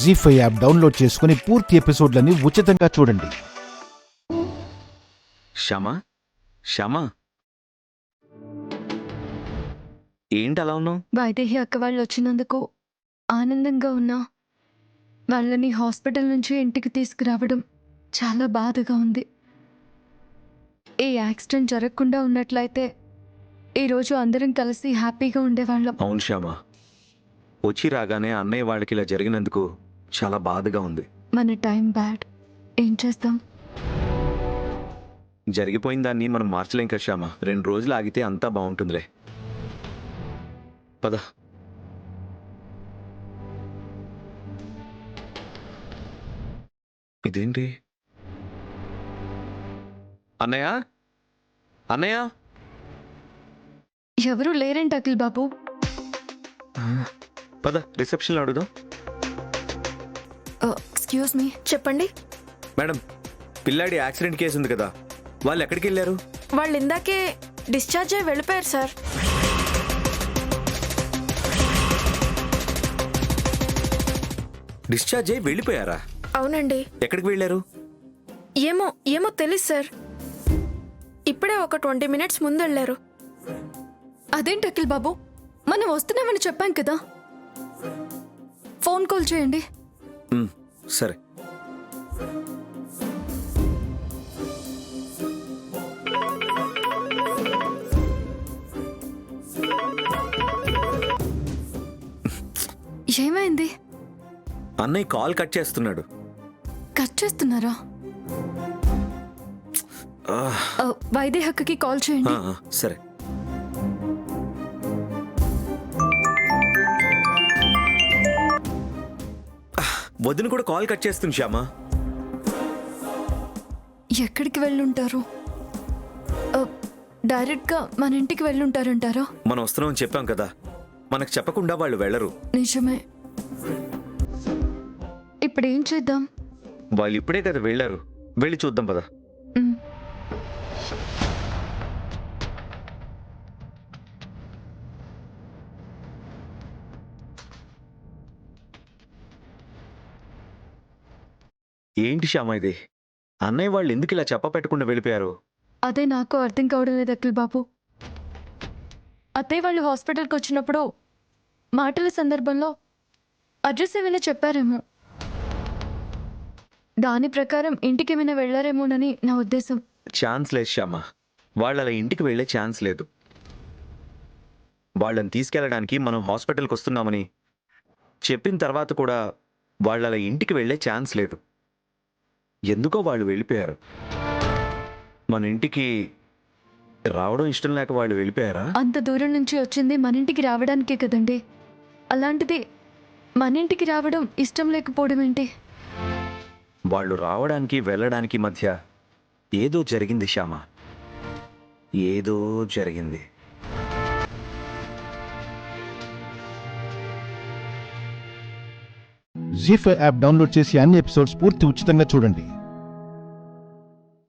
జీ5 app download చేసుకుని పూర్తి ఎపిసోడ్లని ఉచితంగా చూడండి. శ్యామా, శ్యామా, ఏంటి అలా ఉన్నావు? వైదేహి అక్క వాళ్ళు వచ్చినందుకు ఆనందంగా ఉన్నా. వాళ్ళని హాస్పిటల్ నుంచి ఇంటికి తీసుకురావడం చాలా బాధగా ఉంది. ఈ యాక్సిడెంట్ జరగకుండా ఉన్నట్లయితే ఈరోజు అందరం కలిసి హ్యాపీగా ఉండేవాళ్ళం. అవును శ్యామా, వచ్చి రాగానే అన్నయ్య వాళ్ళకి ఇలా జరిగినందుకు చాలా బాధగా ఉంది. మన టైం బ్యాడ్, ఏం చేస్తాం? జరిగిపోయిన దాన్ని మనం మార్చలేం కదా శ్యామా. 2 రోజులు ఆగితే అంతా బాగుంటుందిలే. పద. ఇదేంటి? అన్నయ్య, అన్నయ్య. ఎవరు లేరేంటి అఖిల్ బాబు? పద రిసెప్షన్లో అడుగుదాం. ఎక్స్క్యూజ్ మీ, చెప్పండి. మేడం, పిల్లాడి యాక్సిడెంట్ కేసు ఉంది కదా, వాళ్ళు ఎక్కడికి వెళ్ళారు? వాళ్ళు ఇందాకే డిశ్చార్జ్ అయ్యి వెళ్ళిపోయారు సార్. డిశ్చార్జ్ అయ్యి వెళ్ళిపోయారా? అవునండి. ఎక్కడికి వెళ్ళారు? ఏమో తెలీదు సార్. ఇప్పుడే ఒక 20 మినిట్స్ ముందు వెళ్ళారు. అదేంటి అఖిల్ బాబు, మనం వస్తున్నామని చెప్పాం కదా. ఫోన్ కాల్ చేయండి. సరే. ఏమైంది? అన్నయ్య కాల్ కట్ చేస్తున్నాడు. కట్ చేస్తున్నారా? వైదేహక్కకి కాల్ చేయండి. సరే. వదిన కూడా కాల్ కట్ చేస్తుంది శ్యామా. ఎక్కడికి వెళ్ళుంటారు? డైరెక్ట్గా మన ఇంటికి వెళ్ళుంటారంటారా? మనం వస్తున్నామని చెప్పాం కదా, మనకు చెప్పకుండా వాళ్ళు వెళ్ళరు. నిజమే. ఇప్పుడు ఏం చేద్దాం? వాళ్ళు ఇప్పుడే కదా వెళ్ళారు, వెళ్ళి చూద్దాం పద. ఏంటి శ్యామా ఇది? అన్నయ్య వాళ్ళు ఎందుకు ఇలా చెప్పపెట్టకుండా వెళ్ళిపోయారు? అదే నాకు అర్థం కావడం లేదు అఖిల్ బాబు. అత్తయ్య వాళ్ళు హాస్పిటల్కి వచ్చినప్పుడు మాటల సందర్భంలో అడ్రస్ ఏమైనా చెప్పారేమో, దాని ప్రకారం ఇంటికి ఏమైనా వెళ్ళారేమోనని నా ఉద్దేశం. ఛాన్స్ లేదు శ్యామా, వాళ్ళు అలా ఇంటికి వెళ్ళే ఛాన్స్ లేదు. వాళ్ళని తీసుకెళ్ళడానికి మనం హాస్పిటల్కి వస్తున్నామని చెప్పిన తర్వాత కూడా వాళ్ళు అలా ఇంటికి వెళ్ళే ఛాన్స్ లేదు. ఎందుకో వాళ్ళు వెళ్ళిపోయారు. మన ఇంటికి రావడం ఇష్టం లేక వాళ్ళు వెళ్ళిపోయారా? అంత దూరం నుంచి వచ్చింది మన ఇంటికి రావడానికే కదండి. అలాంటిది మన ఇంటికి రావడం ఇష్టం లేకపోవడం ఏంటి? వాళ్ళు రావడానికి వెళ్ళడానికి మధ్య ఏదో జరిగింది శ్యామా, ఏదో జరిగింది. జీ5 యాప్ డౌన్లోడ్ చేసి అన్ని ఎపిసోడ్స్ పూర్తి ఉచితంగా చూడండి.